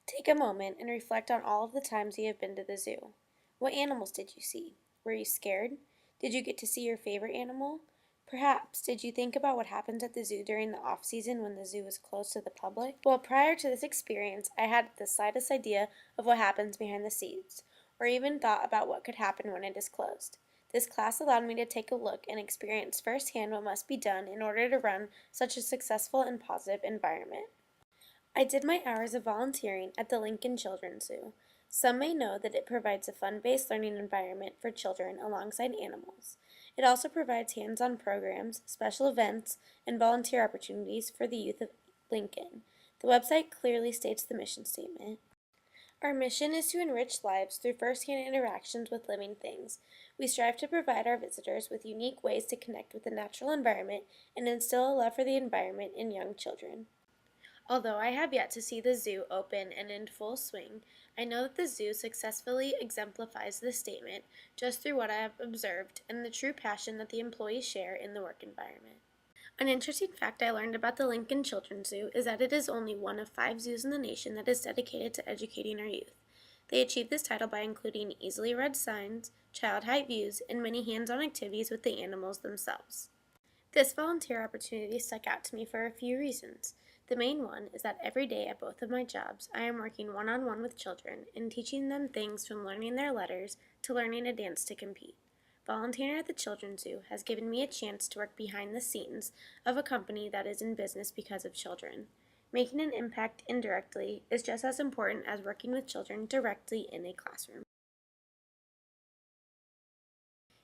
Take a moment and reflect on all of the times you have been to the zoo. What animals did you see? Were you scared? Did you get to see your favorite animal? Perhaps, did you think about what happens at the zoo during the off season when the zoo is closed to the public? Well, prior to this experience, I had the slightest idea of what happens behind the scenes, or even thought about what could happen when it is closed. This class allowed me to take a look and experience firsthand what must be done in order to run such a successful and positive environment. I did my hours of volunteering at the Lincoln Children's Zoo. Some may know that it provides a fun-based learning environment for children alongside animals. It also provides hands-on programs, special events, and volunteer opportunities for the youth of Lincoln. The website clearly states the mission statement. Our mission is to enrich lives through first-hand interactions with living things. We strive to provide our visitors with unique ways to connect with the natural environment and instill a love for the environment in young children. Although I have yet to see the zoo open and in full swing, I know that the zoo successfully exemplifies this statement just through what I have observed and the true passion that the employees share in the work environment. An interesting fact I learned about the Lincoln Children's Zoo is that it is only one of 5 zoos in the nation that is dedicated to educating our youth. They achieved this title by including easily read signs, child-height views, and many hands-on activities with the animals themselves. This volunteer opportunity stuck out to me for a few reasons. The main one is that every day at both of my jobs, I am working one-on-one with children and teaching them things from learning their letters to learning a dance to compete. Volunteering at the Children's Zoo has given me a chance to work behind the scenes of a company that is in business because of children. Making an impact indirectly is just as important as working with children directly in a classroom.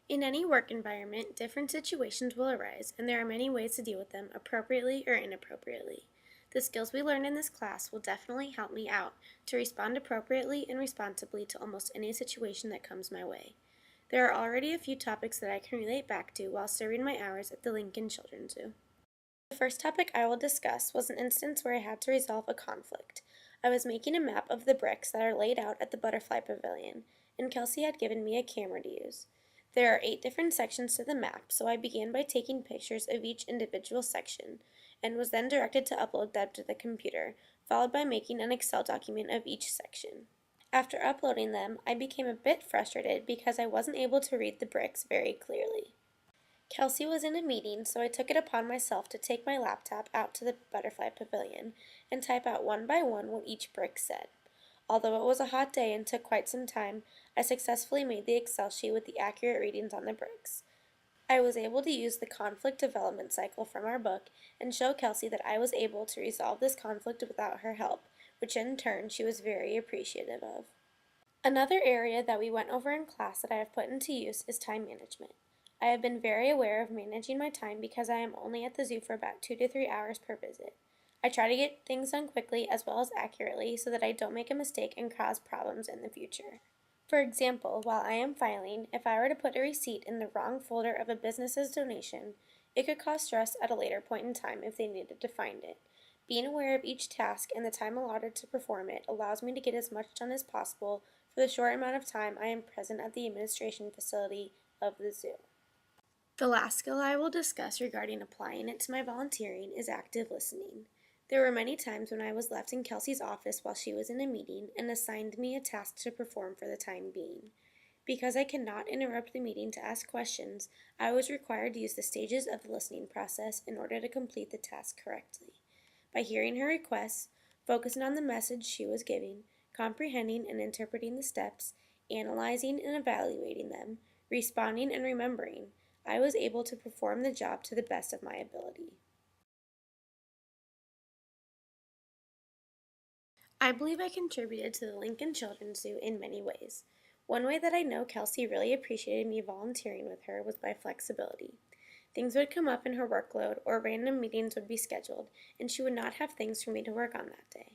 In any work environment, different situations will arise, and there are many ways to deal with them appropriately or inappropriately. The skills we learned in this class will definitely help me out to respond appropriately and responsibly to almost any situation that comes my way. There are already a few topics that I can relate back to while serving my hours at the Lincoln Children's Zoo. The first topic I will discuss was an instance where I had to resolve a conflict. I was making a map of the bricks that are laid out at the butterfly pavilion, and Kelsey had given me a camera to use. There are 8 different sections to the map, so I began by taking pictures of each individual section, and was then directed to upload them to the computer, followed by making an Excel document of each section. After uploading them, I became a bit frustrated because I wasn't able to read the bricks very clearly. Kelsey was in a meeting, so I took it upon myself to take my laptop out to the butterfly pavilion and type out one by one what each brick said. Although it was a hot day and took quite some time, I successfully made the Excel sheet with the accurate readings on the bricks. I was able to use the conflict development cycle from our book and show Kelsey that I was able to resolve this conflict without her help, which in turn she was very appreciative of. Another area that we went over in class that I have put into use is time management. I have been very aware of managing my time because I am only at the zoo for about 2 to 3 hours per visit. I try to get things done quickly as well as accurately so that I don't make a mistake and cause problems in the future. For example, while I am filing, if I were to put a receipt in the wrong folder of a business's donation, it could cause stress at a later point in time if they needed to find it. Being aware of each task and the time allotted to perform it allows me to get as much done as possible for the short amount of time I am present at the administration facility of the zoo. The last skill I will discuss regarding applying it to my volunteering is active listening. There were many times when I was left in Kelsey's office while she was in a meeting and assigned me a task to perform for the time being. Because I cannot interrupt the meeting to ask questions, I was required to use the stages of the listening process in order to complete the task correctly. By hearing her requests, focusing on the message she was giving, comprehending and interpreting the steps, analyzing and evaluating them, responding and remembering, I was able to perform the job to the best of my ability. I believe I contributed to the Lincoln Children's Zoo in many ways. One way that I know Kelsey really appreciated me volunteering with her was by flexibility. Things would come up in her workload or random meetings would be scheduled, and she would not have things for me to work on that day.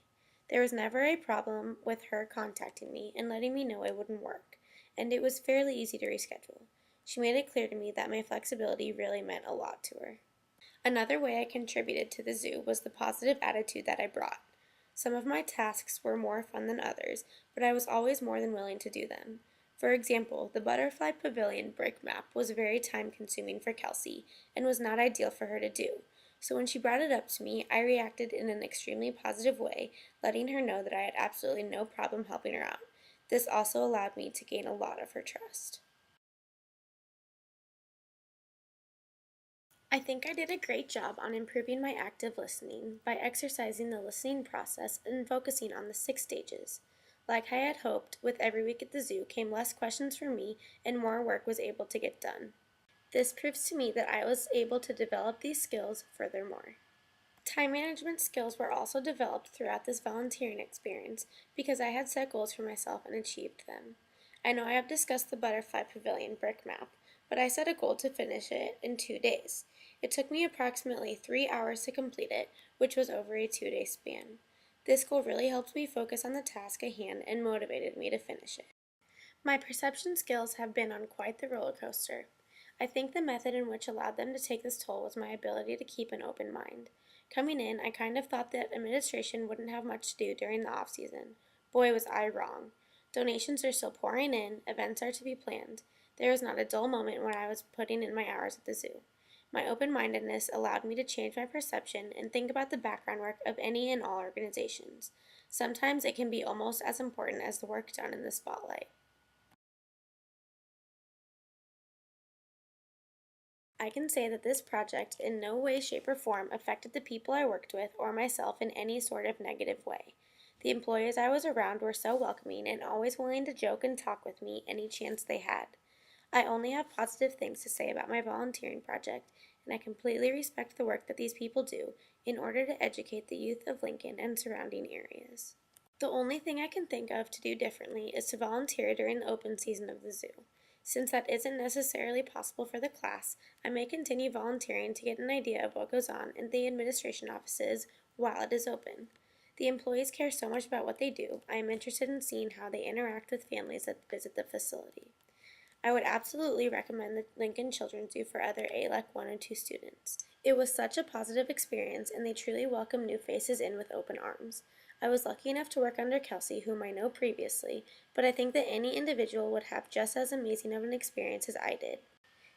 There was never a problem with her contacting me and letting me know it wouldn't work, and it was fairly easy to reschedule. She made it clear to me that my flexibility really meant a lot to her. Another way I contributed to the zoo was the positive attitude that I brought. Some of my tasks were more fun than others, but I was always more than willing to do them. For example, the butterfly pavilion brick map was very time-consuming for Kelsey and was not ideal for her to do, So when she brought it up to me, I reacted in an extremely positive way, letting her know that I had absolutely no problem helping her out. This also allowed me to gain a lot of her trust. I think I did a great job on improving my active listening by exercising the listening process and focusing on the 6 stages. Like I had hoped, with every week at the zoo came less questions from me and more work was able to get done. This proves to me that I was able to develop these skills furthermore. Time management skills were also developed throughout this volunteering experience because I had set goals for myself and achieved them. I know I have discussed the Butterfly Pavilion brick map, but I set a goal to finish it in 2 days. It took me approximately 3 hours to complete it, which was over a 2 day span. This goal really helped me focus on the task at hand and motivated me to finish it. My perception skills have been on quite the roller coaster. I think the method in which allowed them to take this toll was my ability to keep an open mind. Coming in, I kind of thought that administration wouldn't have much to do during the off season. Boy, was I wrong. Donations are still pouring in, events are to be planned. There was not a dull moment when I was putting in my hours at the zoo. My open mindedness allowed me to change my perception and think about the background work of any and all organizations. Sometimes it can be almost as important as the work done in the spotlight. I can say that this project in no way, shape, or form affected the people I worked with or myself in any sort of negative way. The employees I was around were so welcoming and always willing to joke and talk with me any chance they had. I only have positive things to say about my volunteering project, and I completely respect the work that these people do in order to educate the youth of Lincoln and surrounding areas. The only thing I can think of to do differently is to volunteer during the open season of the zoo. Since that isn't necessarily possible for the class, I may continue volunteering to get an idea of what goes on in the administration offices while it is open. The employees care so much about what they do, I am interested in seeing how they interact with families that visit the facility. I would absolutely recommend the Lincoln Children's Zoo for other ALEC 1 and 2 students. It was such a positive experience, and they truly welcome new faces in with open arms. I was lucky enough to work under Kelsey, whom I know previously, but I think that any individual would have just as amazing of an experience as I did.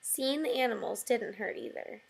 Seeing the animals didn't hurt either.